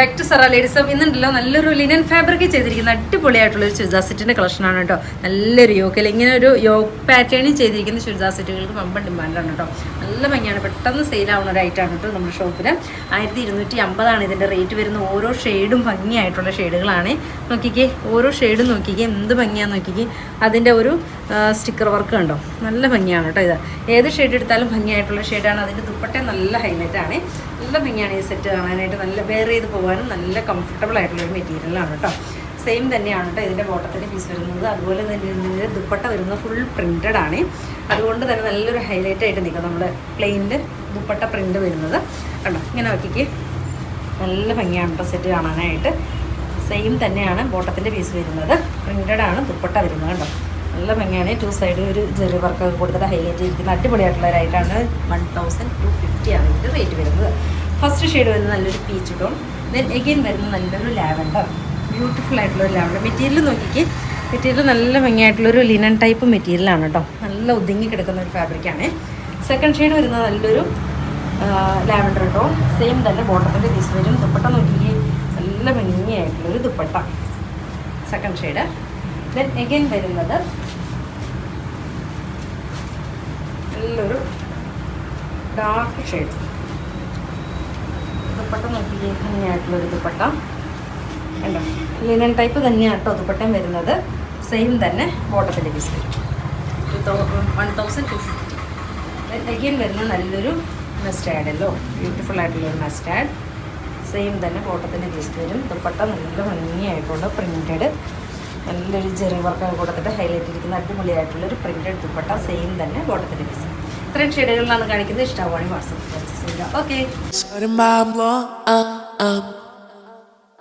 Back to Sara ladies of ഇന്നുണ്ടല്ലോ നല്ലൊരു linen fabric ചെയ്തിരിക്കുന്ന അടിപൊളിയായിട്ടുള്ളൊരു ചുരിദാർ സെറ്റിൻ്റെ കളക്ഷനാണ് കേട്ടോ. നല്ലൊരു യോക്കിൽ ഇങ്ങനെ ഒരു യോക്ക് പാറ്റേണിൽ ചെയ്തിരിക്കുന്ന ചുരിദാർ സെറ്റുകൾക്ക് വമ്പൻ ഡിമാൻഡാണ് കേട്ടോ. നല്ല ഭംഗിയാണ്, പെട്ടെന്ന് സെയിലാവുന്ന ഒരു ഐറ്റമാണ് കേട്ടോ നമ്മുടെ ഷോപ്പിൽ. 1250 ഇതിൻ്റെ റേറ്റ് വരുന്ന. ഓരോ ഷെയ്ഡും ഭംഗിയായിട്ടുള്ള ഷെയ്ഡുകളാണ്. നോക്കിക്കേ, ഓരോ ഷെയ്ഡും നോക്കിക്കേ, എന്ത് ഭംഗിയാന്ന് നോക്കിക്കേ. അതിൻ്റെ ഒരു സ്റ്റിക്കർ വർക്ക് കണ്ടോ, നല്ല ഭംഗിയാണ് കേട്ടോ. ഇത് ഏത് ഷെയ്ഡ് എടുത്താലും ഭംഗിയായിട്ടുള്ള ഷെയ്ഡാണ്. അതിൻ്റെ ദുപ്പട്ട നല്ല ഹൈലൈറ്റാണ്. നല്ല ഭംഗിയാണ് ഈ സെറ്റ് കാണാനായിട്ട്. നല്ല വെയർ ചെയ്ത് പോകാനും നല്ല കംഫർട്ടബിൾ ആയിട്ടുള്ളൊരു മെറ്റീരിയലാണ് കേട്ടോ. സെയിം തന്നെയാണ് കേട്ടോ ഇതിൻ്റെ ബോട്ടത്തിൻ്റെ പീസ് വരുന്നത്. അതുപോലെ തന്നെ ഇതിൻ്റെ ദുപ്പട്ട വരുന്നത് ഫുൾ പ്രിൻറ്റഡ് ആണ്. അതുകൊണ്ട് തന്നെ നല്ലൊരു ഹൈലൈറ്റ് ആയിട്ട് നിൽക്കും നമ്മുടെ പ്ലെയിനിൽ ദുപ്പട്ട പ്രിൻ്റ് വരുന്നത് കണ്ടോ. ഇങ്ങനെ നോക്കിക്ക്, നല്ല ഭംഗിയാണ് കേട്ടോ സെറ്റ് കാണാനായിട്ട്. സെയിം തന്നെയാണ് ബോട്ടത്തിൻ്റെ പീസ് വരുന്നത്. പ്രിൻറ്റഡ് ആണ് ദുപ്പട്ട വരുന്നത് കണ്ടോ. നല്ല ഭംഗിയാണ്. 2 സൈഡ് ഒരു ജെറി വർക്കൊക്കെ കൊടുത്തിട്ട് ഹൈലൈറ്റ് ചെയ്തിരിക്കുന്ന അടിപൊളിയായിട്ടുള്ള റേറ്റാണ്. 1250 ആണ് ഇതിൻ്റെ റേറ്റ് വരുന്നത്. ഫസ്റ്റ് ഷെയ്ഡ് വരുന്നത് നല്ലൊരു പീച്ച് ടോൺ. ദെൻ എഗെയിൻ വരുന്നത് നല്ലൊരു ലാവൻഡർ, ബ്യൂട്ടിഫുൾ ആയിട്ടുള്ളൊരു ലാവൻഡർ. മെറ്റീരിയൽ നോക്കിക്ക്, മെറ്റീരിയൽ നല്ല ഭംഗിയായിട്ടുള്ളൊരു ലിനൻ ടൈപ്പ് മെറ്റീരിയലാണ് കേട്ടോ. നല്ല ഒതുങ്ങി കിടക്കുന്ന ഒരു ഫാബ്രിക്കാണ്. സെക്കൻഡ് ഷെയ്ഡ് വരുന്നത് നല്ലൊരു ലാവൻഡർ ടോൺ. സെയിം തന്നെ ബോട്ടത്തിൻ്റെ പീസ് വരും. ദുപ്പട്ട നോക്കിക്ക്, നല്ല ഭംഗിയായിട്ടുള്ളൊരു dupatta. Second shade. Then again വരുന്നത് നല്ലൊരു ഡാർക്ക് ഷെയ്ഡ്. ദുപ്പട്ട നോക്കിക്കേ, ഭംഗിയായിട്ടുള്ളൊരു ദുപ്പട്ട കണ്ടോ. ലിനൻ ടൈപ്പ് തന്നെയാണ് കേട്ടോ ദുപ്പട്ടയും വരുന്നത്. സെയിം തന്നെ ബോട്ടത്തിൻ്റെ പീസ് വരും. 1250. അഗെയിൻ വരുന്ന നല്ലൊരു മസ്റ്റാർഡല്ലോ, ബ്യൂട്ടിഫുൾ ആയിട്ടുള്ളൊരു മസ്റ്റാർഡ്. സെയിം തന്നെ ബോട്ടത്തിൻ്റെ പീസ് വരും. ദുപ്പട്ട നല്ല ഭംഗിയായിട്ടുള്ള പ്രിൻറ്റഡ്, നല്ലൊരു ജെറി വർക്കൊക്കെ കൊടുത്തിട്ട് ഹൈലൈറ്റ് ഇരിക്കുന്ന അടിപൊളിയായിട്ടുള്ളൊരു പ്രിൻറ്റഡ് ദുപ്പട്ട. സെയിം തന്നെ ബോട്ടത്തിൻ്റെ പീസ്. ഇത്രയും ഷെയ്ഡുകളിലാണ് കാണിക്കുന്നത്. ഇഷ്ടമാവുകയാണെങ്കിൽ വാട്സപ്പ് പർച്ചേസ് ചെയ്യുക. ഓക്കെ.